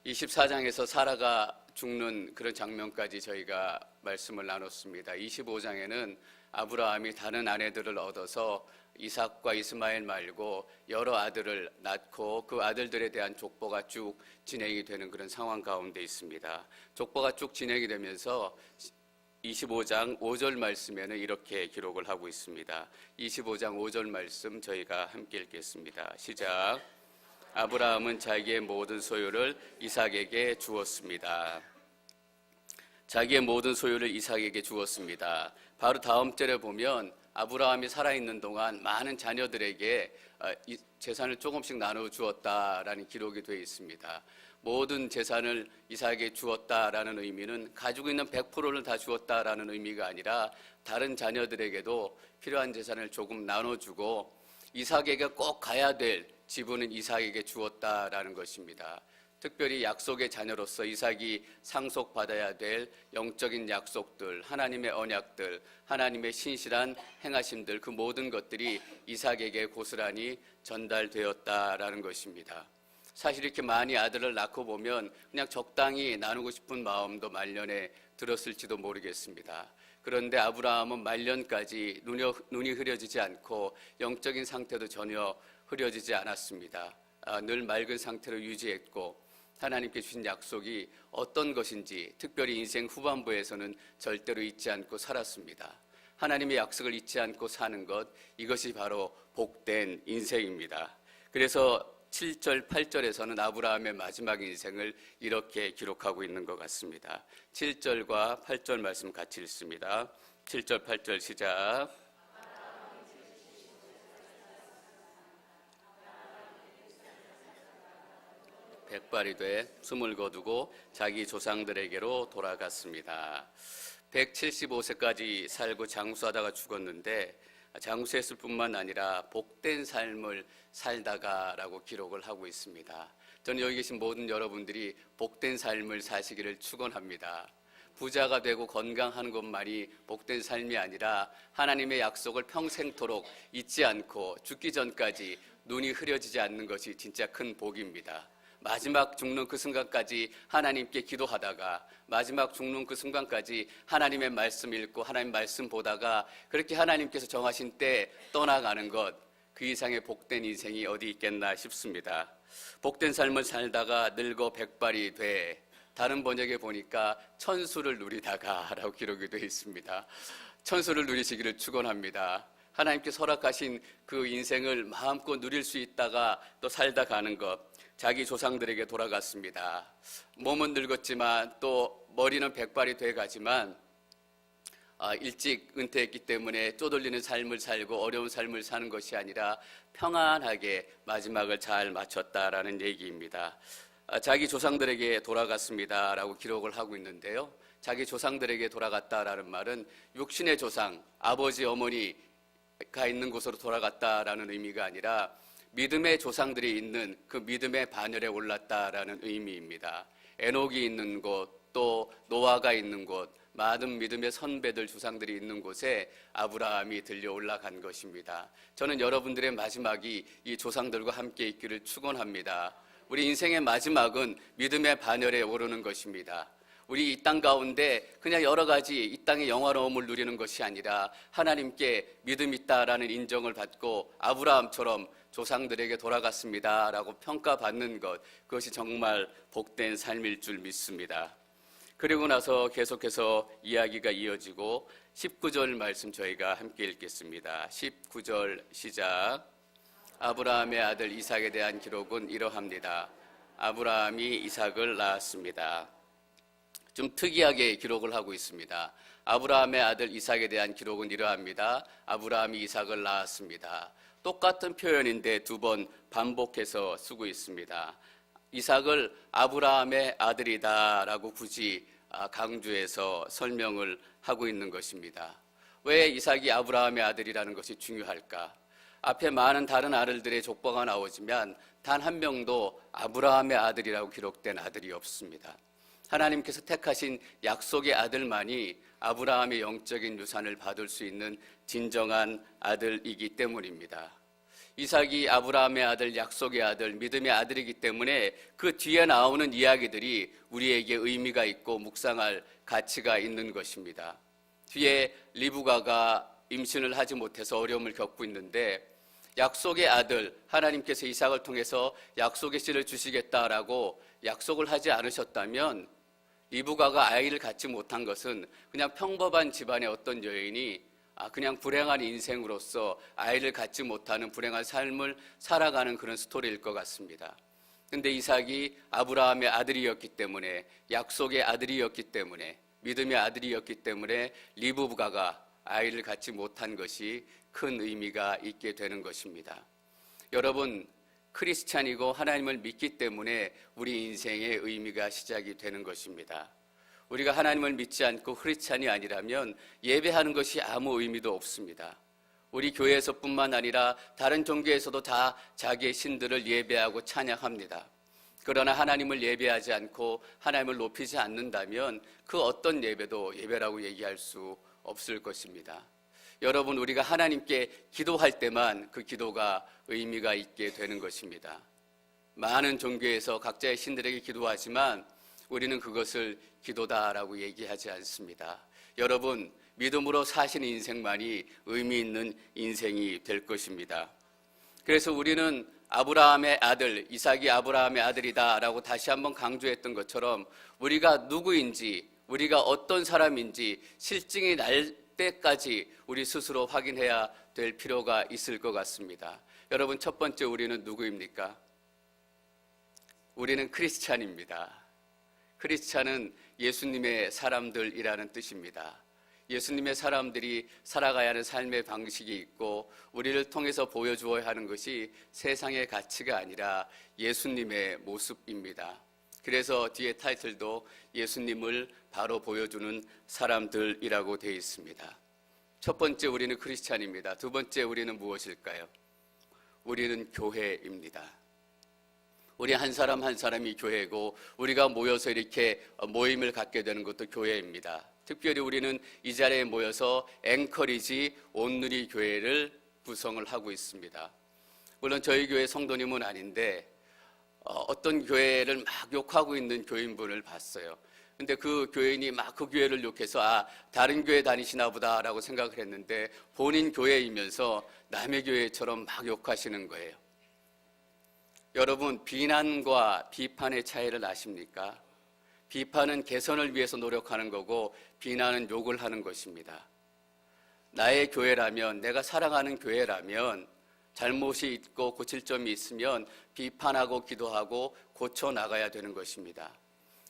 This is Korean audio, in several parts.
24장에서 사라가 죽는 그런 장면까지 저희가 말씀을 나눴습니다. 25장에는 아브라함이 다른 아내들을 얻어서 이삭과 이스마엘 말고 여러 아들을 낳고 그 아들들에 대한 족보가 쭉 진행이 되는 그런 상황 가운데 있습니다. 족보가 쭉 진행이 되면서 25장 5절 말씀에는 이렇게 기록을 하고 있습니다. 25장 5절 말씀 저희가 함께 읽겠습니다. 시작. 아브라함은 자기의 모든 소유를 이삭에게 주었습니다. 자기의 모든 소유를 이삭에게 주었습니다. 바로 다음 절에 보면 아브라함이 살아있는 동안 많은 자녀들에게 재산을 조금씩 나눠 주었다라는 기록이 되어 있습니다. 모든 재산을 이삭에게 주었다라는 의미는 가지고 있는 100%를 다 주었다라는 의미가 아니라 다른 자녀들에게도 필요한 재산을 조금 나눠주고 이삭에게 꼭 가야 될 지분은 이삭에게 주었다라는 것입니다. 특별히 약속의 자녀로서 이삭이 상속받아야 될 영적인 약속들, 하나님의 언약들, 하나님의 신실한 행하심들, 그 모든 것들이 이삭에게 고스란히 전달되었다라는 것입니다. 사실 이렇게 많이 아들을 낳고 보면 그냥 적당히 나누고 싶은 마음도 말년에 들었을지도 모르겠습니다. 그런데 아브라함은 말년까지 눈이 흐려지지 않고 영적인 상태도 전혀 흐려지지 않았습니다. 늘 맑은 상태로 유지했고 하나님께 주신 약속이 어떤 것인지 특별히 인생 후반부에서는 절대로 잊지 않고 살았습니다. 하나님의 약속을 잊지 않고 사는 것, 이것이 바로 복된 인생입니다. 그래서 7절, 8절에서는 아브라함의 마지막 인생을 이렇게 기록하고 있는 것 같습니다. 7절과 8절 말씀 같이 읽습니다. 7절, 8절 시작. 백발이 돼 숨을 거두고 자기 조상들에게로 돌아갔습니다. 175세까지 살고 장수하다가 죽었는데 장수했을 뿐만 아니라 복된 삶을 살다가라고 기록을 하고 있습니다. 저는 여기 계신 모든 여러분들이 복된 삶을 사시기를 축원합니다. 부자가 되고 건강한 것만이 복된 삶이 아니라 하나님의 약속을 평생토록 잊지 않고 죽기 전까지 눈이 흐려지지 않는 것이 진짜 큰 복입니다. 마지막 죽는 그 순간까지 하나님께 기도하다가 마지막 죽는 그 순간까지 하나님의 말씀 읽고 하나님 말씀 보다가 그렇게 하나님께서 정하신 때 떠나가는 것, 그 이상의 복된 인생이 어디 있겠나 싶습니다. 복된 삶을 살다가 늙어 백발이 돼, 다른 번역에 보니까 천수를 누리다가 라고 기록이 되어 있습니다. 천수를 누리시기를 축원합니다. 하나님께 허락하신 그 인생을 마음껏 누릴 수 있다가 또 살다 가는 것, 자기 조상들에게 돌아갔습니다. 몸은 늙었지만 또 머리는 백발이 돼가지만 일찍 은퇴했기 때문에 쪼들리는 삶을 살고 어려운 삶을 사는 것이 아니라 평안하게 마지막을 잘 마쳤다라는 얘기입니다. 자기 조상들에게 돌아갔습니다라고 기록을 하고 있는데요. 자기 조상들에게 돌아갔다라는 말은 육신의 조상, 아버지, 어머니가 있는 곳으로 돌아갔다라는 의미가 아니라 믿음의 조상들이 있는 그 믿음의 반열에 올랐다라는 의미입니다. 에녹이 있는 곳, 또 노아가 있는 곳, 많은 믿음의 선배들 조상들이 있는 곳에 아브라함이 들려 올라간 것입니다. 저는 여러분들의 마지막이 이 조상들과 함께 있기를 축원합니다. 우리 인생의 마지막은 믿음의 반열에 오르는 것입니다. 우리 이 땅 가운데 그냥 여러 가지 이 땅의 영화로움을 누리는 것이 아니라 하나님께 믿음 있다라는 인정을 받고 아브라함처럼 조상들에게 돌아갔습니다 라고 평가받는 것, 그것이 정말 복된 삶일 줄 믿습니다. 그리고 나서 계속해서 이야기가 이어지고 19절 말씀 저희가 함께 읽겠습니다. 19절 시작. 아브라함의 아들 이삭에 대한 기록은 이러합니다. 아브라함이 이삭을 낳았습니다. 좀 특이하게 기록을 하고 있습니다. 아브라함의 아들 이삭에 대한 기록은 이러합니다. 아브라함이 이삭을 낳았습니다. 똑같은 표현인데 두 번 반복해서 쓰고 있습니다. 이삭을 아브라함의 아들이다라고 굳이 강조해서 설명을 하고 있는 것입니다. 왜 이삭이 아브라함의 아들이라는 것이 중요할까? 앞에 많은 다른 아들들의 족보가 나오지만 단 한 명도 아브라함의 아들이라고 기록된 아들이 없습니다. 하나님께서 택하신 약속의 아들만이 아브라함의 영적인 유산을 받을 수 있는 진정한 아들이기 때문입니다. 이삭이 아브라함의 아들, 약속의 아들, 믿음의 아들이기 때문에 그 뒤에 나오는 이야기들이 우리에게 의미가 있고 묵상할 가치가 있는 것입니다. 뒤에 리브가가 임신을 하지 못해서 어려움을 겪고 있는데 약속의 아들, 하나님께서 이삭을 통해서 약속의 씨를 주시겠다라고 약속을 하지 않으셨다면 리브가가 아이를 갖지 못한 것은 그냥 평범한 집안의 어떤 여인이 그냥 불행한 인생으로서 아이를 갖지 못하는 불행한 삶을 살아가는 그런 스토리일 것 같습니다. 그런데 이삭이 아브라함의 아들이었기 때문에, 약속의 아들이었기 때문에, 믿음의 아들이었기 때문에 리브가가 아이를 갖지 못한 것이 큰 의미가 있게 되는 것입니다. 여러분, 크리스찬이고 하나님을 믿기 때문에 우리 인생의 의미가 시작이 되는 것입니다. 우리가 하나님을 믿지 않고 크리스찬이 아니라면 예배하는 것이 아무 의미도 없습니다. 우리 교회에서뿐만 아니라 다른 종교에서도 다 자기의 신들을 예배하고 찬양합니다. 그러나 하나님을 예배하지 않고 하나님을 높이지 않는다면 그 어떤 예배도 예배라고 얘기할 수 없을 것입니다. 여러분, 우리가 하나님께 기도할 때만 그 기도가 의미가 있게 되는 것입니다. 많은 종교에서 각자의 신들에게 기도하지만 우리는 그것을 기도다라고 얘기하지 않습니다. 여러분, 믿음으로 사시는 인생만이 의미 있는 인생이 될 것입니다. 그래서 우리는 아브라함의 아들, 이삭이 아브라함의 아들이다라고 다시 한번 강조했던 것처럼 우리가 누구인지, 우리가 어떤 사람인지 실증이 날 때까지 우리 스스로 확인해야 될 필요가 있을 것 같습니다. 여러분, 첫 번째 우리는 누구입니까? 우리는 크리스찬입니다. 크리스찬은 예수님의 사람들이라는 뜻입니다. 예수님의 사람들이 살아가야 하는 삶의 방식이 있고 우리를 통해서 보여주어야 하는 것이 세상의 가치가 아니라 예수님의 모습입니다. 그래서 뒤에 타이틀도 예수님을 바로 보여주는 사람들이라고 되어 있습니다. 첫 번째 우리는 크리스찬입니다. 두 번째 우리는 무엇일까요? 우리는 교회입니다. 우리 한 사람 한 사람이 교회고 우리가 모여서 이렇게 모임을 갖게 되는 것도 교회입니다. 특별히 우리는 이 자리에 모여서 앵커리지 온누리 교회를 구성을 하고 있습니다. 물론 저희 교회 성도님은 아닌데 어떤 교회를 막 욕하고 있는 교인분을 봤어요. 근데 그 교인이 막 그 교회를 욕해서 다른 교회 다니시나 보다라고 생각을 했는데 본인 교회이면서 남의 교회처럼 막 욕하시는 거예요. 여러분, 비난과 비판의 차이를 아십니까? 비판은 개선을 위해서 노력하는 거고 비난은 욕을 하는 것입니다. 나의 교회라면, 내가 사랑하는 교회라면 잘못이 있고 고칠 점이 있으면 비판하고 기도하고 고쳐나가야 되는 것입니다.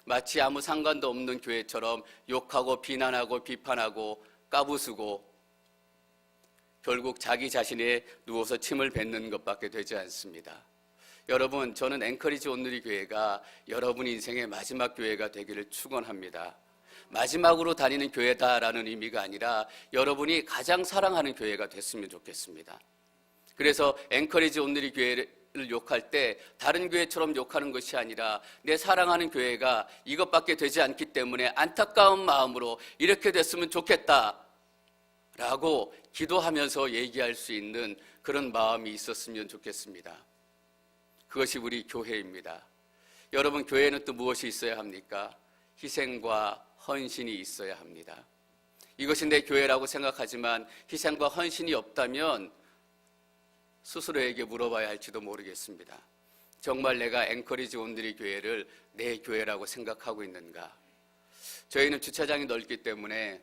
마치 아무 상관도 없는 교회처럼 욕하고 비난하고 비판하고 까부수고 결국 자기 자신에 누워서 침을 뱉는 것밖에 되지 않습니다. 여러분, 저는 앵커리지 온누리 교회가 여러분 인생의 마지막 교회가 되기를 축원합니다. 마지막으로 다니는 교회다라는 의미가 아니라 여러분이 가장 사랑하는 교회가 됐으면 좋겠습니다. 그래서 앵커리지 온누리 교회를 욕할 때 다른 교회처럼 욕하는 것이 아니라 내 사랑하는 교회가 이것밖에 되지 않기 때문에 안타까운 마음으로 이렇게 됐으면 좋겠다 라고 기도하면서 얘기할 수 있는 그런 마음이 있었으면 좋겠습니다. 그것이 우리 교회입니다. 여러분, 교회는 또 무엇이 있어야 합니까? 희생과 헌신이 있어야 합니다. 이것이 내 교회라고 생각하지만 희생과 헌신이 없다면 스스로에게 물어봐야 할지도 모르겠습니다. 정말 내가 앵커리지 온누리 교회를 내 교회라고 생각하고 있는가? 저희는 주차장이 넓기 때문에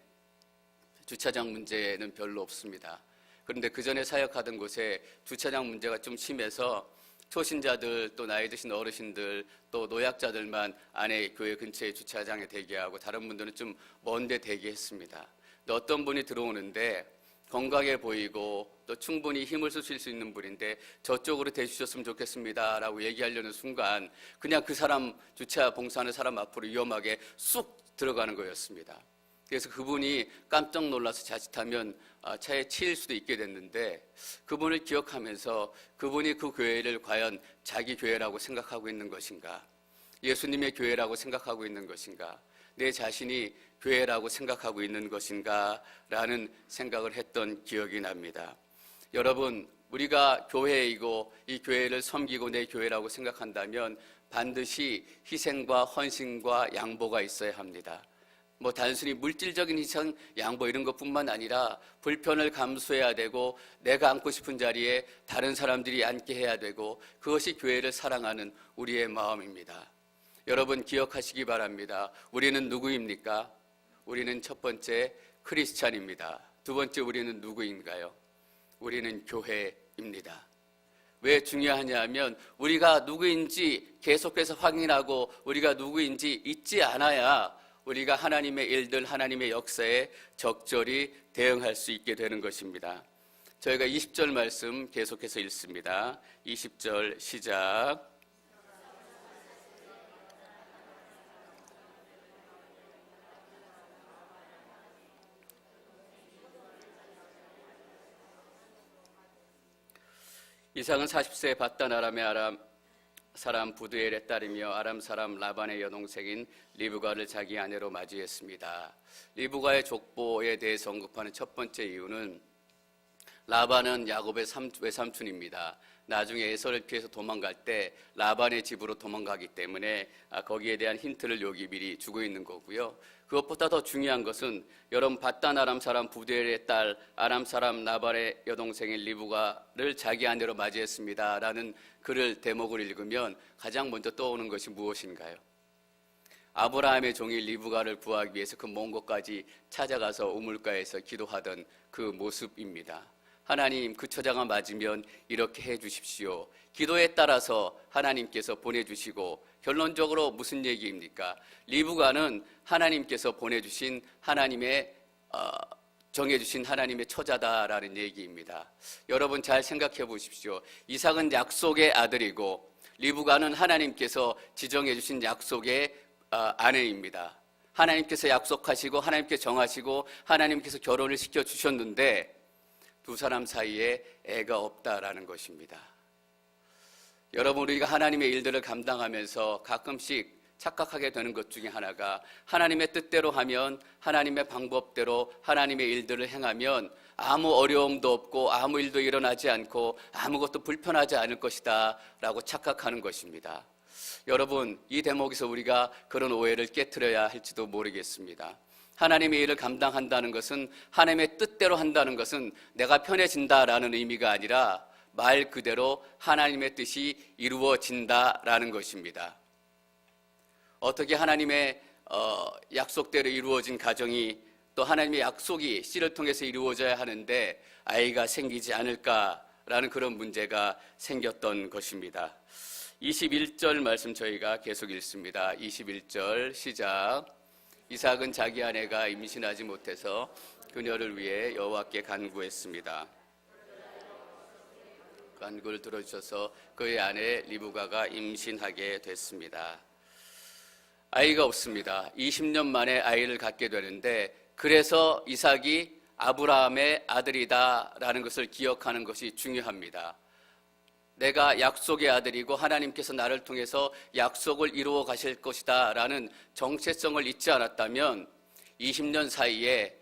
주차장 문제는 별로 없습니다. 그런데 그 전에 사역하던 곳에 주차장 문제가 좀 심해서 초신자들, 또 나이 드신 어르신들, 또 노약자들만 안에 교회 근처에 주차장에 대기하고 다른 분들은 좀 먼데 대기했습니다. 근데 어떤 분이 들어오는데 건강해 보이고 또 충분히 힘을 쓰실 수 있는 분인데 저쪽으로 대주셨으면 좋겠습니다 라고 얘기하려는 순간 그냥 그 사람, 주차 봉사하는 사람 앞으로 위험하게 쑥 들어가는 거였습니다. 그래서 그분이 깜짝 놀라서 자칫하면 차에 치일 수도 있게 됐는데 그분을 기억하면서 그분이 그 교회를 과연 자기 교회라고 생각하고 있는 것인가? 예수님의 교회라고 생각하고 있는 것인가? 내 자신이 교회라고 생각하고 있는 것인가? 라는 생각을 했던 기억이 납니다. 여러분, 우리가 교회이고 이 교회를 섬기고 내 교회라고 생각한다면 반드시 희생과 헌신과 양보가 있어야 합니다. 뭐 단순히 물질적인 희생, 양보 이런 것뿐만 아니라 불편을 감수해야 되고 내가 앉고 싶은 자리에 다른 사람들이 앉게 해야 되고 그것이 교회를 사랑하는 우리의 마음입니다. 여러분 기억하시기 바랍니다. 우리는 누구입니까? 우리는 첫 번째 크리스찬입니다. 두 번째 우리는 누구인가요? 우리는 교회입니다. 왜 중요하냐 하면 우리가 누구인지 계속해서 확인하고 우리가 누구인지 잊지 않아야 우리가 하나님의 일들, 하나님의 역사에 적절히 대응할 수 있게 되는 것입니다. 저희가 20절 말씀 계속해서 읽습니다. 20절 시작. 이삭은 40세에 밧단 아람의 아람 사람 부두엘에 따르며 아람 사람 라반의 여동생인 리브가를 자기 아내로 맞이했습니다. 리브가의 족보에 대해서 언급하는 첫 번째 이유는 라반은 야곱의 외삼촌입니다. 나중에 에서를 피해서 도망갈 때 라반의 집으로 도망가기 때문에 거기에 대한 힌트를 여기 미리 주고 있는 거고요. 그것보다 더 중요한 것은 여러분 밧단 아람 사람 부두엘의 딸 아람 사람 라반의 여동생인 리브가를 자기 아내로 맞이했습니다 라는 글을 대목을 읽으면 가장 먼저 떠오르는 것이 무엇인가요? 아브라함의 종이 리브가를 구하기 위해서 그 먼 곳까지 찾아가서 우물가에서 기도하던 그 모습입니다. 하나님 그 처자가 맞으면 이렇게 해 주십시오. 기도에 따라서 하나님께서 보내주시고 결론적으로 무슨 얘기입니까? 리브가는 하나님께서 보내주신 하나님의 정해주신 하나님의 처자다라는 얘기입니다. 여러분 잘 생각해 보십시오. 이삭은 약속의 아들이고 리브가는 하나님께서 지정해 주신 약속의 아내입니다. 하나님께서 약속하시고 하나님께서 정하시고 하나님께서 결혼을 시켜주셨는데 두 사람 사이에 애가 없다라는 것입니다. 여러분 우리가 하나님의 일들을 감당하면서 가끔씩 착각하게 되는 것 중에 하나가 하나님의 뜻대로 하면 하나님의 방법대로 하나님의 일들을 행하면 아무 어려움도 없고 아무 일도 일어나지 않고 아무것도 불편하지 않을 것이다 라고 착각하는 것입니다. 여러분 이 대목에서 우리가 그런 오해를 깨트려야 할지도 모르겠습니다. 하나님의 일을 감당한다는 것은 하나님의 뜻대로 한다는 것은 내가 편해진다라는 의미가 아니라 말 그대로 하나님의 뜻이 이루어진다라는 것입니다. 어떻게 하나님의 약속대로 이루어진 가정이 또 하나님의 약속이 씨를 통해서 이루어져야 하는데 아이가 생기지 않을까라는 그런 문제가 생겼던 것입니다. 21절 말씀 저희가 계속 읽습니다. 21절 시작. 이삭은 자기 아내가 임신하지 못해서 그녀를 위해 여호와께 간구했습니다. 간구를 들어주셔서 그의 아내 리브가가 임신하게 됐습니다. 아이가 없습니다. 20년 만에 아이를 갖게 되는데 그래서 이삭이 아브라함의 아들이다라는 것을 기억하는 것이 중요합니다. 내가 약속의 아들이고 하나님께서 나를 통해서 약속을 이루어 가실 것이다 라는 정체성을 잊지 않았다면 20년 사이에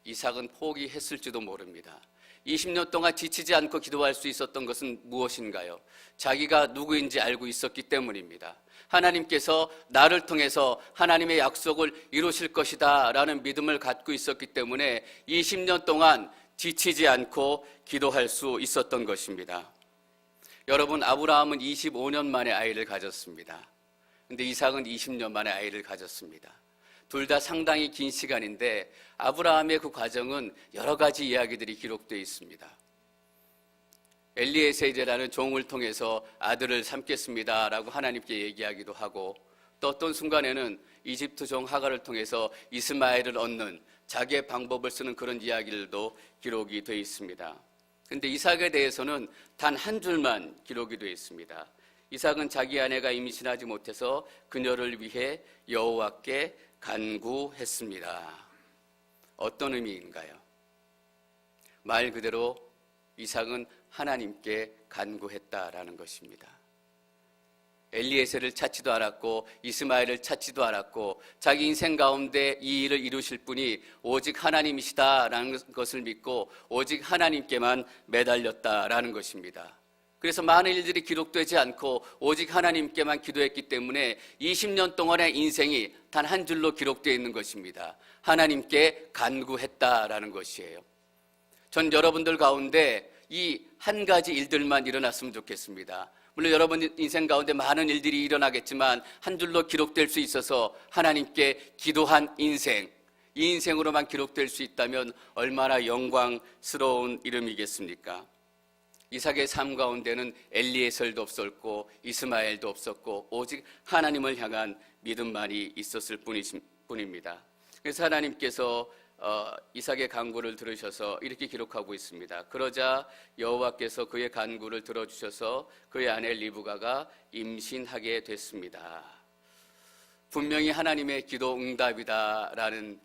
이삭은 포기했을지도 모릅니다. 20년 동안 지치지 않고 기도할 수 있었던 것은 무엇인가요? 자기가 누구인지 알고 있었기 때문입니다. 하나님께서 나를 통해서 하나님의 약속을 이루실 것이다 라는 믿음을 갖고 있었기 때문에 20년 동안 지치지 않고 기도할 수 있었던 것입니다. 여러분 아브라함은 25년 만에 아이를 가졌습니다. 그런데 이삭은 20년 만에 아이를 가졌습니다. 둘 다 상당히 긴 시간인데 아브라함의 그 과정은 여러 가지 이야기들이 기록되어 있습니다. 엘리에셀이라는 종을 통해서 아들을 삼겠습니다라고 하나님께 얘기하기도 하고 또 어떤 순간에는 이집트 종 하갈을 통해서 이스마엘을 얻는 자기의 방법을 쓰는 그런 이야기들도 기록이 되어 있습니다. 그런데 이삭에 대해서는 단 한 줄만 기록이 되어 있습니다. 이삭은 자기 아내가 임신하지 못해서 그녀를 위해 여호와께 간구했습니다. 어떤 의미인가요? 말 그대로 이삭은 하나님께 간구했다라는 것입니다. 엘리에셀을 찾지도 않았고 이스마엘을 찾지도 않았고 자기 인생 가운데 이 일을 이루실 분이 오직 하나님이시다라는 것을 믿고 오직 하나님께만 매달렸다라는 것입니다. 그래서 많은 일들이 기록되지 않고 오직 하나님께만 기도했기 때문에 20년 동안의 인생이 단 한 줄로 기록되어 있는 것입니다. 하나님께 간구했다라는 것이에요. 전 여러분들 가운데 이 한 가지 일들만 일어났으면 좋겠습니다. 물론 여러분 인생 가운데 많은 일들이 일어나겠지만 한 줄로 기록될 수 있어서 하나님께 기도한 인생, 이 인생으로만 기록될 수 있다면 얼마나 영광스러운 이름이겠습니까? 이삭의 삶 가운데는 엘리에셀도 없었고 이스마엘도 없었고 오직 하나님을 향한 믿음만이 있었을 뿐입니다. 그래서 하나님께서 이삭의 간구를 들으셔서 이렇게 기록하고 있습니다. 그러자 여호와께서 그의 간구를 들어주셔서 그의 아내 리브가가 임신하게 됐습니다. 분명히 하나님의 기도 응답이다라는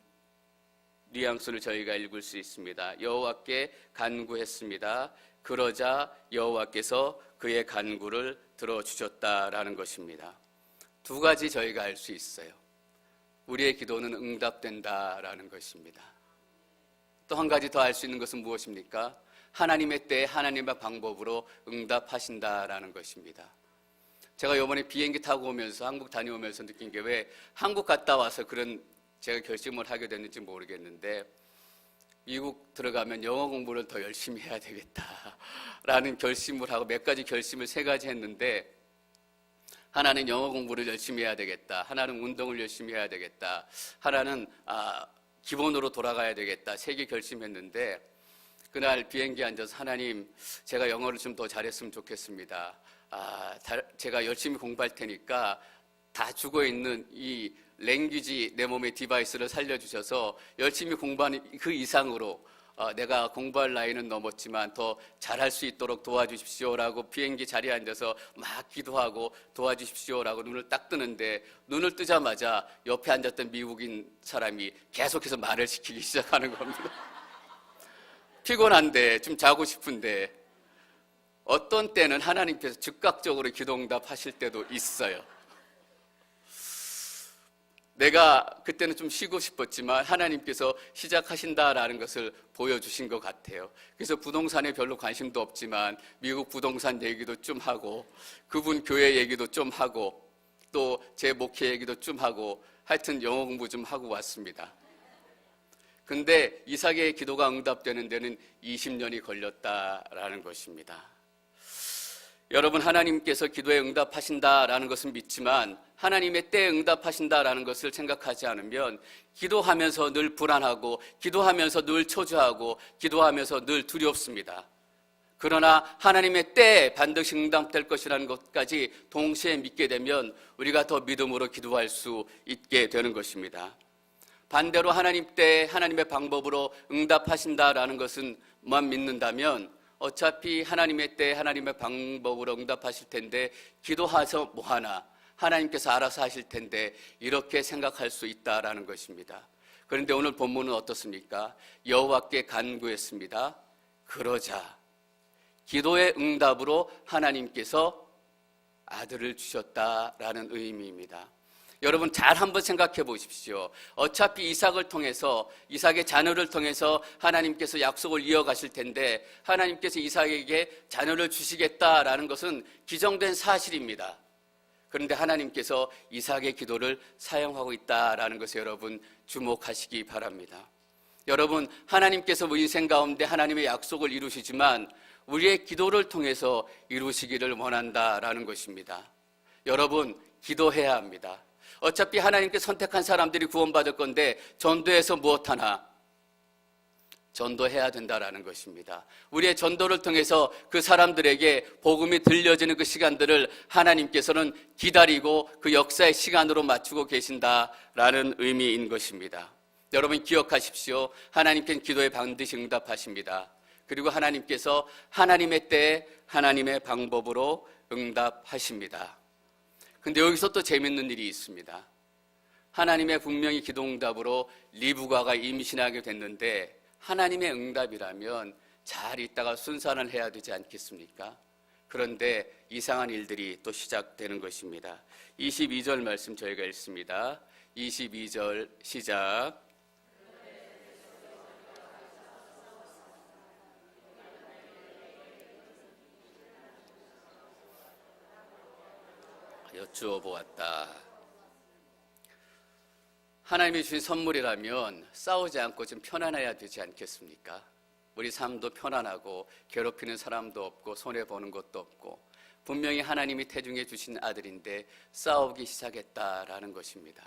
뉘앙스를 저희가 읽을 수 있습니다. 여호와께 간구했습니다. 그러자 여호와께서 그의 간구를 들어주셨다라는 것입니다. 두 가지 저희가 알 수 있어요. 우리의 기도는 응답된다라는 것입니다. 또 한 가지 더 알 수 있는 것은 무엇입니까? 하나님의 때에 하나님의 방법으로 응답하신다라는 것입니다. 제가 이번에 비행기 타고 오면서 한국 다녀오면서 느낀 게 왜 한국 갔다 와서 그런 제가 결심을 하게 됐는지 모르겠는데 미국 들어가면 영어 공부를 더 열심히 해야 되겠다라는 결심을 하고 몇 가지 결심을 세 가지 했는데 하나는 영어 공부를 열심히 해야 되겠다. 하나는 운동을 열심히 해야 되겠다. 하나는 기본으로 돌아가야 되겠다. 세 개 결심했는데 그날 비행기에 앉아서 하나님 제가 영어를 좀 더 잘했으면 좋겠습니다. 제가 열심히 공부할 테니까 다 죽어있는 이 랭귀지 내 몸의 디바이스를 살려주셔서 열심히 공부하는 그 이상으로 내가 공부할 나이는 넘었지만 더 잘할 수 있도록 도와주십시오라고 비행기 자리에 앉아서 막 기도하고 도와주십시오라고 눈을 딱 뜨는데 눈을 뜨자마자 옆에 앉았던 미국인 사람이 계속해서 말을 시키기 시작하는 겁니다. 피곤한데 좀 자고 싶은데 어떤 때는 하나님께서 즉각적으로 기도 응답하실 때도 있어요. 내가 그때는 좀 쉬고 싶었지만 하나님께서 시작하신다라는 것을 보여주신 것 같아요. 그래서 부동산에 별로 관심도 없지만 미국 부동산 얘기도 좀 하고 그분 교회 얘기도 좀 하고 또 제 목회 얘기도 좀 하고 하여튼 영어 공부 좀 하고 왔습니다. 근데 이삭의 기도가 응답되는 데는 20년이 걸렸다라는 것입니다. 여러분 하나님께서 기도에 응답하신다라는 것은 믿지만 하나님의 때에 응답하신다라는 것을 생각하지 않으면 기도하면서 늘 불안하고 기도하면서 늘 초조하고 기도하면서 늘 두렵습니다. 그러나 하나님의 때에 반드시 응답될 것이라는 것까지 동시에 믿게 되면 우리가 더 믿음으로 기도할 수 있게 되는 것입니다. 반대로 하나님 때에 하나님의 방법으로 응답하신다라는 것은만 믿는다면 어차피 하나님의 때에 하나님의 방법으로 응답하실 텐데 기도해서 뭐하나 하나님께서 알아서 하실 텐데 이렇게 생각할 수 있다라는 것입니다. 그런데 오늘 본문은 어떻습니까? 여호와께 간구했습니다. 그러자 기도의 응답으로 하나님께서 아들을 주셨다라는 의미입니다. 여러분 잘 한번 생각해 보십시오. 어차피 이삭을 통해서 이삭의 자녀를 통해서 하나님께서 약속을 이어가실 텐데 하나님께서 이삭에게 자녀를 주시겠다라는 것은 기정된 사실입니다. 그런데 하나님께서 이삭의 기도를 사용하고 있다라는 것에 여러분 주목하시기 바랍니다. 여러분 하나님께서 우리 인생 가운데 하나님의 약속을 이루시지만 우리의 기도를 통해서 이루시기를 원한다라는 것입니다. 여러분 기도해야 합니다. 어차피 하나님께 선택한 사람들이 구원받을 건데 전도해서 무엇하나? 전도해야 된다라는 것입니다. 우리의 전도를 통해서 그 사람들에게 복음이 들려지는 그 시간들을 하나님께서는 기다리고 그 역사의 시간으로 맞추고 계신다라는 의미인 것입니다. 여러분 기억하십시오. 하나님께는 기도에 반드시 응답하십니다. 그리고 하나님께서 하나님의 때에 하나님의 방법으로 응답하십니다. 근데 여기서 또 재밌는 일이 있습니다. 하나님의 분명히 기도 응답으로 리브가가 임신하게 됐는데 하나님의 응답이라면 잘 있다가 순산을 해야 되지 않겠습니까? 그런데 이상한 일들이 또 시작되는 것입니다. 22절 말씀 저희가 읽습니다. 22절 시작. 여쭈어 보았다. 하나님이 주신 선물이라면 싸우지 않고 좀 편안해야 되지 않겠습니까? 우리 삶도 편안하고 괴롭히는 사람도 없고 손해보는 것도 없고 분명히 하나님이 태중해 주신 아들인데 싸우기 시작했다라는 것입니다.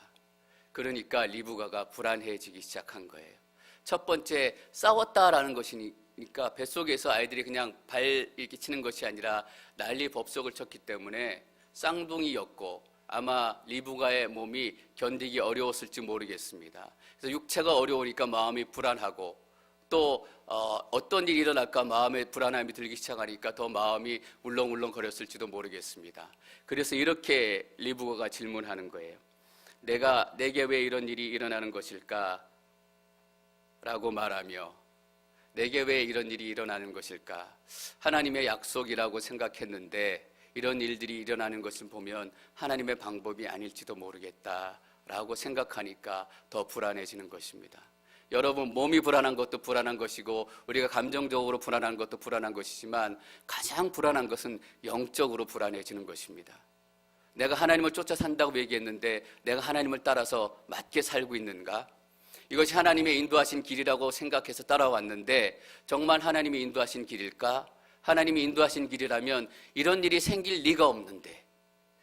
그러니까 리브가가 불안해지기 시작한 거예요. 첫 번째, 싸웠다라는 것이니까 뱃속에서 아이들이 그냥 발 이렇게 치는 것이 아니라 난리 법석을 쳤기 때문에 쌍둥이였고 아마 리브가의 몸이 견디기 어려웠을지 모르겠습니다. 그래서 육체가 어려우니까 마음이 불안하고 또 어떤 일이 일어날까 마음에 불안함이 들기 시작하니까 더 마음이 울렁울렁거렸을지도 모르겠습니다. 그래서 이렇게 리브가가 질문하는 거예요. 내게 왜 이런 일이 일어나는 것일까? 라고 말하며 내게 왜 이런 일이 일어나는 것일까? 하나님의 약속이라고 생각했는데 이런 일들이 일어나는 것을 보면 하나님의 방법이 아닐지도 모르겠다라고 생각하니까 더 불안해지는 것입니다. 여러분, 몸이 불안한 것도 불안한 것이고 우리가 감정적으로 불안한 것도 불안한 것이지만 가장 불안한 것은 영적으로 불안해지는 것입니다. 내가 하나님을 쫓아 산다고 얘기했는데 내가 하나님을 따라서 맞게 살고 있는가? 이것이 하나님의 인도하신 길이라고 생각해서 따라왔는데 정말 하나님이 인도하신 길일까? 하나님이 인도하신 길이라면 이런 일이 생길 리가 없는데,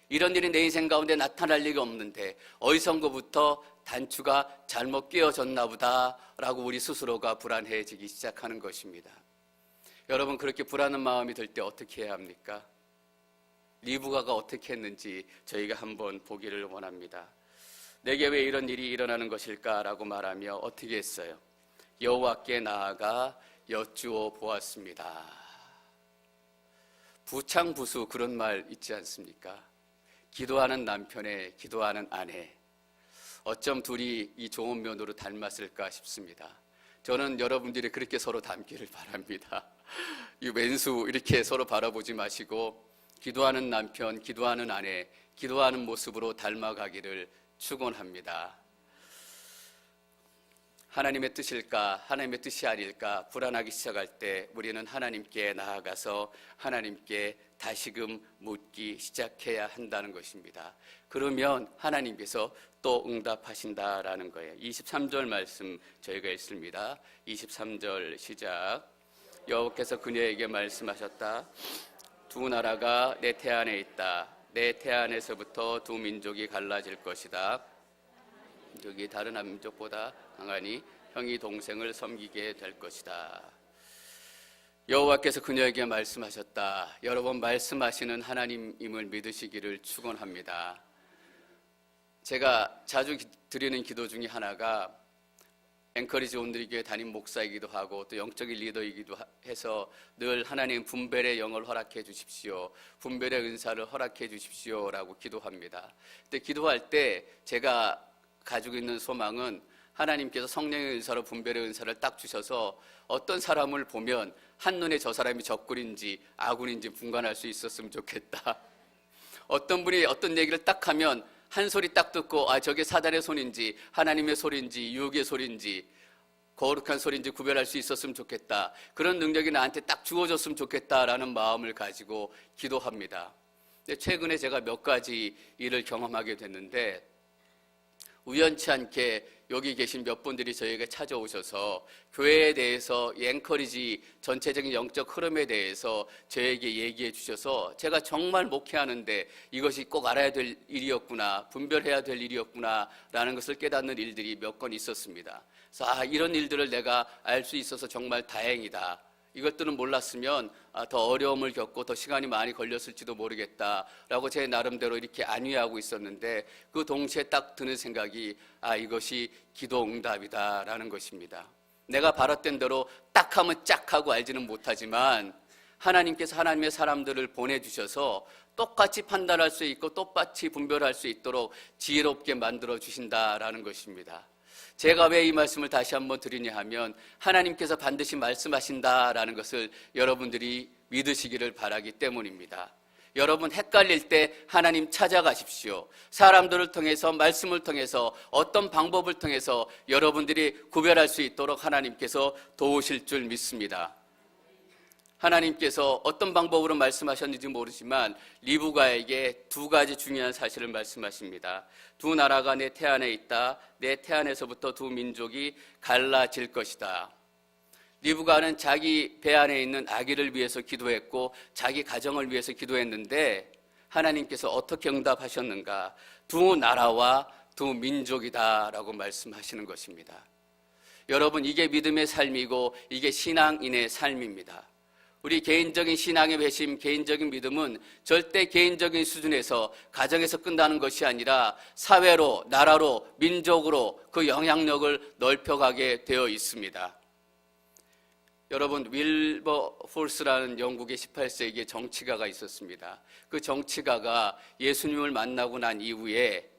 이런 일이 내 인생 가운데 나타날 리가 없는데 어디선가부터 단추가 잘못 끼워졌나 보다 라고 우리 스스로가 불안해지기 시작하는 것입니다. 여러분, 그렇게 불안한 마음이 들 때 어떻게 해야 합니까? 리브가가 어떻게 했는지 저희가 한번 보기를 원합니다. 내게 왜 이런 일이 일어나는 것일까? 라고 말하며 어떻게 했어요? 여호와께 나아가 여쭈어 보았습니다. 부창부수 그런 말 있지 않습니까? 기도하는 남편에 기도하는 아내, 어쩜 둘이 이 좋은 면으로 닮았을까 싶습니다. 저는 여러분들이 그렇게 서로 닮기를 바랍니다. 이 왼수 이렇게 서로 바라보지 마시고 기도하는 남편, 기도하는 아내, 기도하는 모습으로 닮아가기를 축원합니다. 하나님의 뜻일까, 하나님의 뜻이 아닐까 불안하기 시작할 때 우리는 하나님께 나아가서 하나님께 다시금 묻기 시작해야 한다는 것입니다. 그러면 하나님께서 또 응답하신다라는 거예요. 23절 말씀 저희가 읽습니다. 23절 시작. 여호와께서 그녀에게 말씀하셨다. 두 나라가 내 태안에 있다. 내 태안에서부터 두 민족이 갈라질 것이다. 민족이 다른 한 민족보다 강하니 형이 동생을 섬기게 될 것이다. 여호와께서 그녀에게 말씀하셨다. 여러분, 말씀하시는 하나님임을 믿으시기를 축원합니다. 제가 자주 드리는 기도 중에 하나가 앵커리지 온누리교회 담임 목사이기도 하고 또 영적인 리더이기도 해서 늘 하나님 분별의 영을 허락해 주십시오. 분별의 은사를 허락해 주십시오라고 기도합니다. 근데 기도할 때 제가 가지고 있는 소망은 하나님께서 성령의 은사로 분별의 은사를 딱 주셔서 어떤 사람을 보면 한눈에 저 사람이 적군인지 아군인지 분간할 수 있었으면 좋겠다. 어떤 분이 어떤 얘기를 딱 하면 한 소리 딱 듣고 저게 사단의 손인지 하나님의 소리인지 유혹의 소리인지 거룩한 소리인지 구별할 수 있었으면 좋겠다. 그런 능력이 나한테 딱 주어졌으면 좋겠다라는 마음을 가지고 기도합니다. 근데 최근에 제가 몇 가지 일을 경험하게 됐는데 우연치 않게 여기 계신 몇 분들이 저에게 찾아오셔서 교회에 대해서 앵커리지 전체적인 영적 흐름에 대해서 저에게 얘기해 주셔서 제가 정말 목회하는데 이것이 꼭 알아야 될 일이었구나, 분별해야 될 일이었구나 라는 것을 깨닫는 일들이 몇 건 있었습니다. 그래서 이런 일들을 내가 알 수 있어서 정말 다행이다. 이것들은 몰랐으면 더 어려움을 겪고 더 시간이 많이 걸렸을지도 모르겠다라고 제 나름대로 이렇게 안위하고 있었는데 그 동시에 딱 드는 생각이 이것이 기도 응답이다라는 것입니다. 내가 바랐던 대로 딱 하면 짝 하고 알지는 못하지만 하나님께서 하나님의 사람들을 보내주셔서 똑같이 판단할 수 있고 똑같이 분별할 수 있도록 지혜롭게 만들어 주신다라는 것입니다. 제가 왜 이 말씀을 다시 한번 드리냐 하면 하나님께서 반드시 말씀하신다라는 것을 여러분들이 믿으시기를 바라기 때문입니다. 여러분 헷갈릴 때 하나님 찾아가십시오. 사람들을 통해서, 말씀을 통해서, 어떤 방법을 통해서 여러분들이 구별할 수 있도록 하나님께서 도우실 줄 믿습니다. 하나님께서 어떤 방법으로 말씀하셨는지 모르지만 리브가에게 두 가지 중요한 사실을 말씀하십니다. 두 나라가 내 태안에 있다. 내 태안에서부터 두 민족이 갈라질 것이다. 리브가는 자기 배 안에 있는 아기를 위해서 기도했고 자기 가정을 위해서 기도했는데 하나님께서 어떻게 응답하셨는가? 두 나라와 두 민족이다라고 말씀하시는 것입니다. 여러분, 이게 믿음의 삶이고 이게 신앙인의 삶입니다. 우리 개인적인 신앙의 회심, 개인적인 믿음은 절대 개인적인 수준에서 가정에서 끝나는 것이 아니라 사회로, 나라로, 민족으로 그 영향력을 넓혀가게 되어 있습니다. 여러분, 윌버포스라는 영국의 18세기의 정치가가 있었습니다. 그 정치가가 예수님을 만나고 난 이후에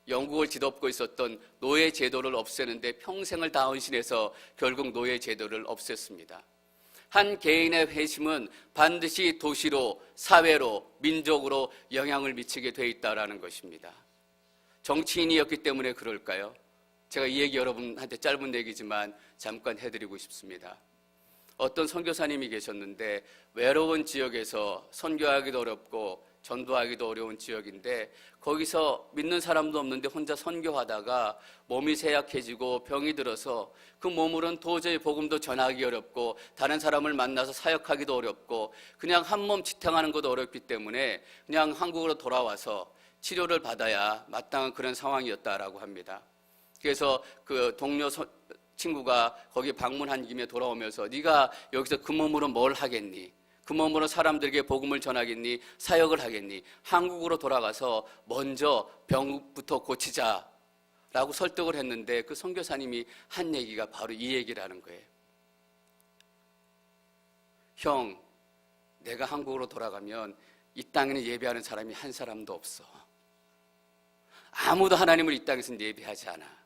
영국을 뒤덮고 있었던 노예 제도를 없애는데 평생을 다 헌신해서 결국 노예 제도를 없앴습니다. 한 개인의 회심은 반드시 도시로, 사회로, 민족으로 영향을 미치게 돼 있다는 것입니다. 정치인이었기 때문에 그럴까요? 제가 이 얘기 여러분한테 짧은 얘기지만 잠깐 해드리고 싶습니다. 어떤 선교사님이 계셨는데 외로운 지역에서 선교하기도 어렵고 전도하기도 어려운 지역인데 거기서 믿는 사람도 없는데 혼자 선교하다가 몸이 쇠약해지고 병이 들어서 그 몸으로는 도저히 복음도 전하기 어렵고 다른 사람을 만나서 사역하기도 어렵고 그냥 한 몸 지탱하는 것도 어렵기 때문에 그냥 한국으로 돌아와서 치료를 받아야 마땅한 그런 상황이었다라고 합니다. 그래서 그 동료 친구가 거기 방문한 김에 돌아오면서 네가 여기서 그 몸으로 뭘 하겠니? 그 몸으로 사람들에게 복음을 전하겠니? 사역을 하겠니? 한국으로 돌아가서 먼저 병부터 고치자라고 설득을 했는데 그 선교사님이 한 얘기가 바로 이 얘기라는 거예요. 형, 내가 한국으로 돌아가면 이 땅에는 예배하는 사람이 한 사람도 없어. 아무도 하나님을 이 땅에서는 예배하지 않아.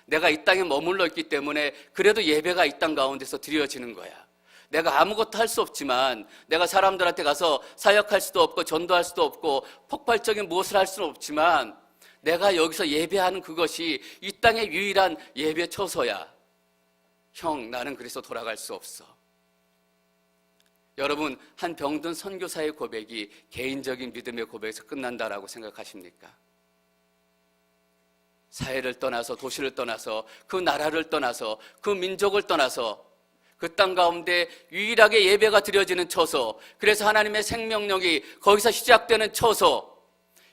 내가 이 땅에 머물러 있기 때문에 그래도 예배가 이 땅 가운데서 드려지는 거야. 내가 아무것도 할 수 없지만 내가 사람들한테 가서 사역할 수도 없고 전도할 수도 없고 폭발적인 무엇을 할 수는 없지만 내가 여기서 예배하는 그것이 이 땅의 유일한 예배 처소야. 형, 나는 그래서 돌아갈 수 없어. 여러분, 한 병든 선교사의 고백이 개인적인 믿음의 고백에서 끝난다라고 생각하십니까? 사회를 떠나서 도시를 떠나서 그 나라를 떠나서 그 민족을 떠나서 그 땅 가운데 유일하게 예배가 드려지는 처소, 그래서 하나님의 생명력이 거기서 시작되는 처소,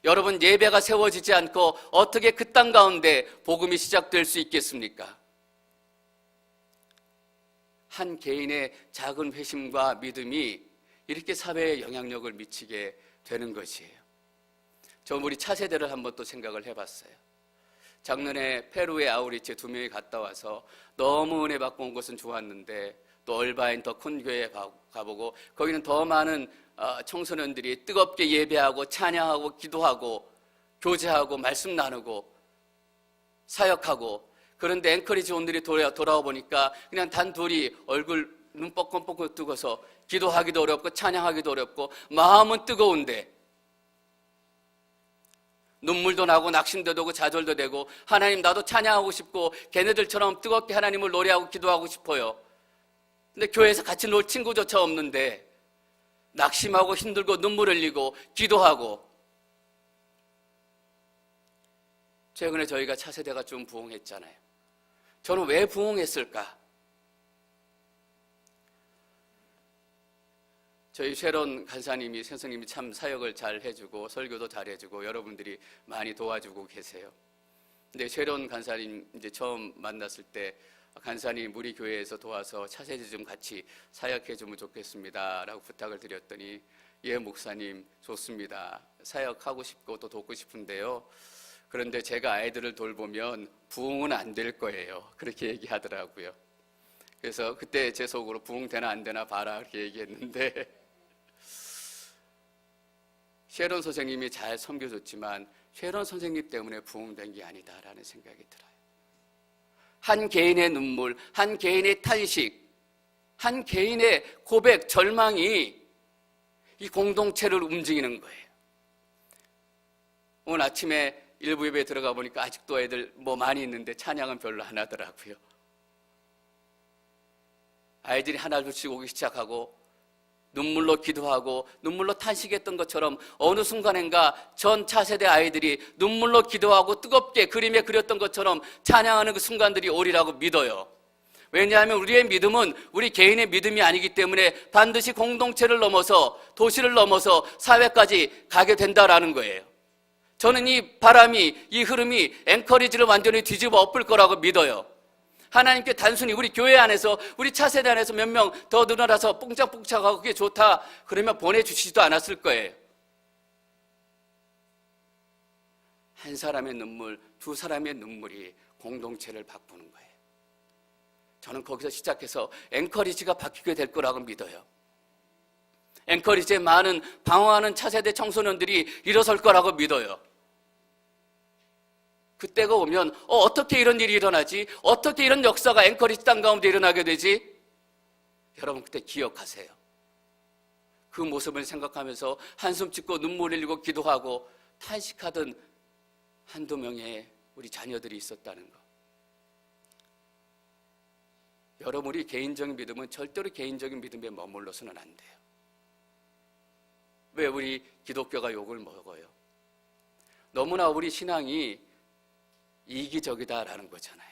여러분 예배가 세워지지 않고 어떻게 그 땅 가운데 복음이 시작될 수 있겠습니까? 한 개인의 작은 회심과 믿음이 이렇게 사회에 영향력을 미치게 되는 것이에요. 저 우리 차세대를 한번 또 생각을 해봤어요. 작년에 페루의 아우리체 2명이 갔다 와서 너무 은혜 받고 온 것은 좋았는데 또 얼바인 더 큰 교회에 가보고 거기는 더 많은 청소년들이 뜨겁게 예배하고 찬양하고 기도하고 교제하고 말씀 나누고 사역하고, 그런데 앵커리지 온들이 돌아와 보니까 그냥 단둘이 얼굴 눈 뻑뻑뻑 뜨고서 기도하기도 어렵고 찬양하기도 어렵고 마음은 뜨거운데 눈물도 나고 낙심도 되고 좌절도 되고 하나님 나도 찬양하고 싶고 걔네들처럼 뜨겁게 하나님을 노래하고 기도하고 싶어요. 근데 교회에서 같이 놀 친구조차 없는데 낙심하고 힘들고 눈물 흘리고 기도하고. 최근에 저희가 차세대가 좀 부흥했잖아요. 저는 왜 부흥했을까? 저희 쉐론 간사님이, 선생님이 참 사역을 잘 해주고 설교도 잘 해주고 여러분들이 많이 도와주고 계세요. 근데 쉐론 간사님 이제 처음 만났을 때 간사님 우리 교회에서 도와서 차세대 좀 같이 사역해주면 좋겠습니다 라고 부탁을 드렸더니 예 목사님 좋습니다. 사역하고 싶고 또 돕고 싶은데요. 그런데 제가 아이들을 돌보면 부흥은 안 될 거예요. 그렇게 얘기하더라고요. 그래서 그때 제 속으로 부흥 되나 안 되나 봐라 그렇게 얘기했는데 쉐론 선생님이 잘 섬겨줬지만 쉐론 선생님 때문에 부흥된 게 아니다라는 생각이 들어요. 한 개인의 눈물, 한 개인의 탄식, 한 개인의 고백, 절망이 이 공동체를 움직이는 거예요. 오늘 아침에 일부 예배에 들어가 보니까 아직도 애들 뭐 많이 있는데 찬양은 별로 안 하더라고요. 아이들이 하나둘씩 오기 시작하고 눈물로 기도하고 눈물로 탄식했던 것처럼 어느 순간인가 전 차세대 아이들이 눈물로 기도하고 뜨겁게 그림에 그렸던 것처럼 찬양하는 그 순간들이 오리라고 믿어요. 왜냐하면 우리의 믿음은 우리 개인의 믿음이 아니기 때문에 반드시 공동체를 넘어서 도시를 넘어서 사회까지 가게 된다라는 거예요. 저는 이 바람이, 이 흐름이 앵커리지를 완전히 뒤집어 엎을 거라고 믿어요. 하나님께 단순히 우리 교회 안에서, 우리 차세대 안에서 몇 명 더 늘어나서 뽕짝뽕짝하고 그게 좋다 그러면 보내주시지도 않았을 거예요. 한 사람의 눈물, 두 사람의 눈물이 공동체를 바꾸는 거예요. 저는 거기서 시작해서 앵커리지가 바뀌게 될 거라고 믿어요. 앵커리지에 많은 방황하는 차세대 청소년들이 일어설 거라고 믿어요. 그때가 오면 어떻게 이런 일이 일어나지? 어떻게 이런 역사가 앵커리지 땅 가운데 일어나게 되지? 여러분 그때 기억하세요. 그 모습을 생각하면서 한숨 짓고 눈물 흘리고 기도하고 탄식하던 한두 명의 우리 자녀들이 있었다는 거. 여러분 우리 개인적인 믿음은 절대로 개인적인 믿음에 머물러서는 안 돼요. 왜 우리 기독교가 욕을 먹어요? 너무나 우리 신앙이 이기적이다라는 거잖아요.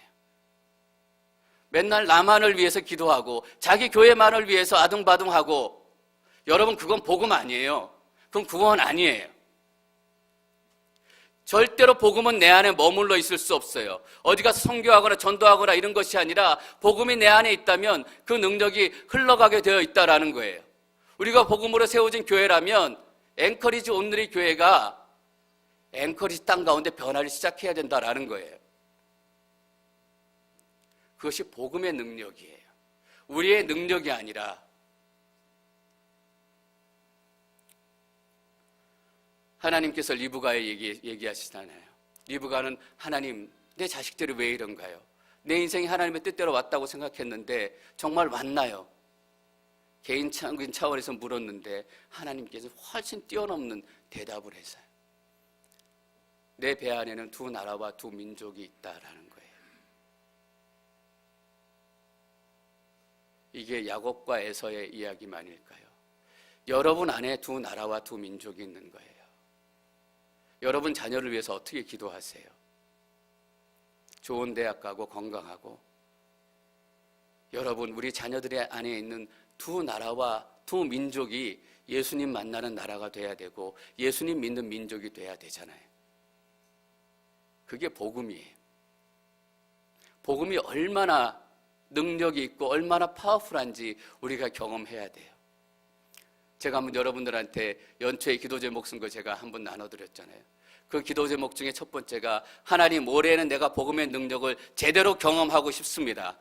맨날 나만을 위해서 기도하고 자기 교회만을 위해서 아둥바둥하고, 여러분 그건 복음 아니에요. 그건 구원 아니에요. 절대로 복음은 내 안에 머물러 있을 수 없어요. 어디 가서 선교하거나 전도하거나 이런 것이 아니라 복음이 내 안에 있다면 그 능력이 흘러가게 되어 있다라는 거예요. 우리가 복음으로 세워진 교회라면 앵커리지 온누리 교회가 앵커리지 땅 가운데 변화를 시작해야 된다라는 거예요. 그것이 복음의 능력이에요. 우리의 능력이 아니라. 하나님께서 리브가에 얘기하시잖아요. 리브가는 하나님, 내 자식들이 왜 이런가요? 내 인생이 하나님의 뜻대로 왔다고 생각했는데 정말 왔나요? 개인적인 차원에서 물었는데 하나님께서 훨씬 뛰어넘는 대답을 했어요. 내 배 안에는 두 나라와 두 민족이 있다라는 거예요. 이게 야곱과 에서의 이야기만일까요? 여러분 안에 두 나라와 두 민족이 있는 거예요. 여러분 자녀를 위해서 어떻게 기도하세요? 좋은 대학 가고 건강하고, 여러분 우리 자녀들의 안에 있는 두 나라와 두 민족이 예수님 만나는 나라가 돼야 되고 예수님 믿는 민족이 돼야 되잖아요. 그게 복음이에요. 복음이 얼마나 능력이 있고 얼마나 파워풀한지 우리가 경험해야 돼요. 제가 한번 여러분들한테 연초에 기도 제목 쓴 거 제가 한번 나눠드렸잖아요. 그 기도 제목 중에 첫 번째가 하나님 올해는 내가 복음의 능력을 제대로 경험하고 싶습니다.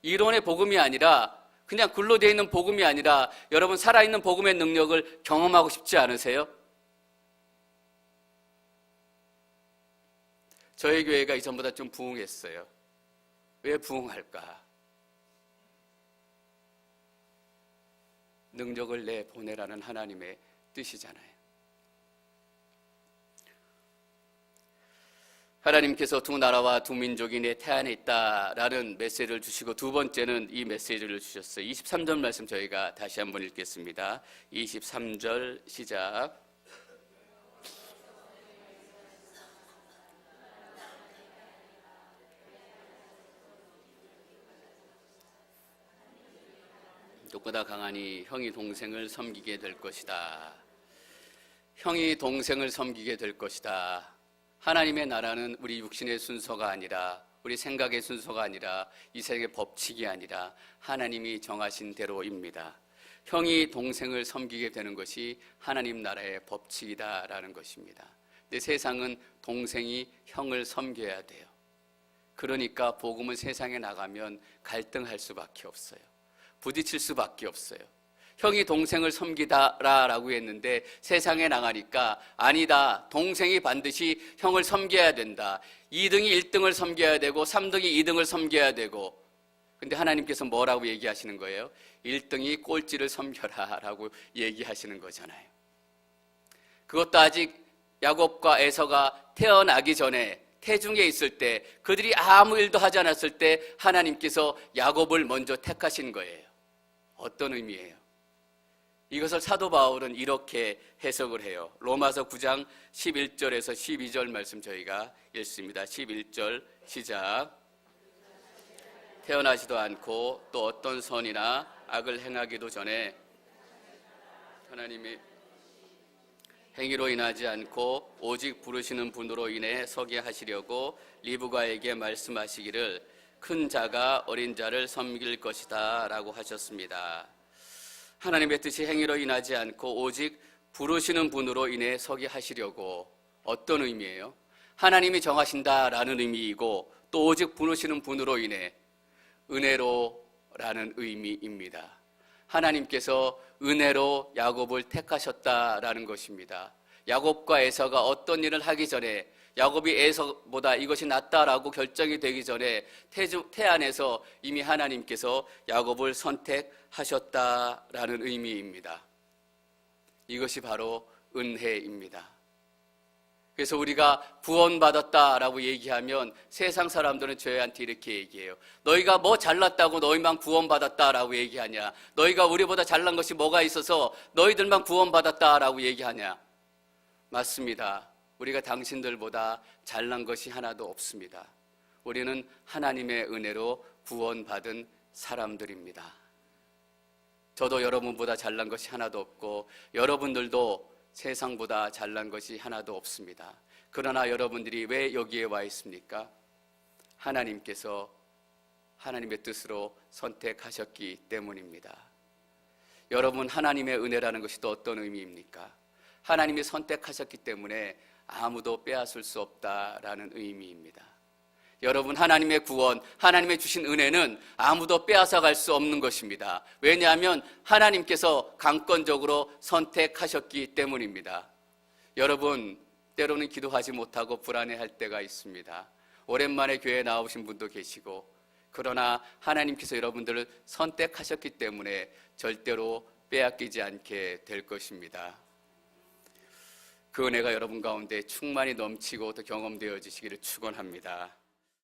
이론의 복음이 아니라 그냥 글로 되어 있는 복음이 아니라 여러분 살아있는 복음의 능력을 경험하고 싶지 않으세요? 저희 교회가 이전보다 좀 부흥했어요. 왜 부흥할까? 능력을 내보내라는 하나님의 뜻이잖아요. 하나님께서 두 나라와 두 민족이 내 태안에 있다라는 메시지를 주시고, 두 번째는 이 메시지를 주셨어요. 23절 말씀 저희가 다시 한번 읽겠습니다. 23절 시작. 누구보다 강하니 형이 동생을 섬기게 될 것이다. 형이 동생을 섬기게 될 것이다. 하나님의 나라는 우리 육신의 순서가 아니라, 우리 생각의 순서가 아니라, 이 세상의 법칙이 아니라 하나님이 정하신 대로입니다. 형이 동생을 섬기게 되는 것이 하나님 나라의 법칙이다라는 것입니다. 근데 세상은 동생이 형을 섬겨야 돼요. 그러니까 복음은 세상에 나가면 갈등할 수밖에 없어요. 부딪힐 수밖에 없어요. 형이 동생을 섬기다라고 했는데 세상에 나가니까 아니다, 동생이 반드시 형을 섬겨야 된다. 2등이 1등을 섬겨야 되고 3등이 2등을 섬겨야 되고, 근데 하나님께서 뭐라고 얘기하시는 거예요? 1등이 꼴찌를 섬겨라 라고 얘기하시는 거잖아요. 그것도 아직 야곱과 에서가 태어나기 전에 태중에 있을 때, 그들이 아무 일도 하지 않았을 때 하나님께서 야곱을 먼저 택하신 거예요. 어떤 의미예요? 이것을 사도 바울은 이렇게 해석을 해요. 로마서 9장 11절에서 12절 말씀 저희가 읽습니다. 11절 시작. 태어나지도 않고 또 어떤 선이나 악을 행하기도 전에 하나님이 행위로 인하지 않고 오직 부르시는 분으로 인해 서게 하시려고 리브가에게 말씀하시기를 큰 자가 어린 자를 섬길 것이다 라고 하셨습니다. 하나님의 뜻이 행위로 인하지 않고 오직 부르시는 분으로 인해 서게 하시려고, 어떤 의미예요? 하나님이 정하신다라는 의미이고 또 오직 부르시는 분으로 인해, 은혜로라는 의미입니다. 하나님께서 은혜로 야곱을 택하셨다라는 것입니다. 야곱과 에서가 어떤 일을 하기 전에, 야곱이 에서보다 이것이 낫다라고 결정이 되기 전에 태안에서 이미 하나님께서 야곱을 선택하셨다라는 의미입니다. 이것이 바로 은혜입니다. 그래서 우리가 구원받았다라고 얘기하면 세상 사람들은 저희한테 이렇게 얘기해요. 너희가 뭐 잘났다고 너희만 구원받았다라고 얘기하냐? 너희가 우리보다 잘난 것이 뭐가 있어서 너희들만 구원받았다라고 얘기하냐? 맞습니다. 우리가 당신들보다 잘난 것이 하나도 없습니다. 우리는 하나님의 은혜로 구원받은 사람들입니다. 저도 여러분보다 잘난 것이 하나도 없고 여러분들도 세상보다 잘난 것이 하나도 없습니다. 그러나 여러분들이 왜 여기에 와 있습니까? 하나님께서 하나님의 뜻으로 선택하셨기 때문입니다. 여러분, 하나님의 은혜라는 것이 또 어떤 의미입니까? 하나님이 선택하셨기 때문에 아무도 빼앗을 수 없다라는 의미입니다. 여러분, 하나님의 구원, 하나님의 주신 은혜는 아무도 빼앗아갈 수 없는 것입니다. 왜냐하면 하나님께서 강권적으로 선택하셨기 때문입니다. 여러분, 때로는 기도하지 못하고 불안해할 때가 있습니다. 오랜만에 교회에 나오신 분도 계시고, 그러나 하나님께서 여러분들을 선택하셨기 때문에 절대로 빼앗기지 않게 될 것입니다. 그 은혜가 여러분 가운데 충만히 넘치고 또 경험되어지시기를 축원합니다.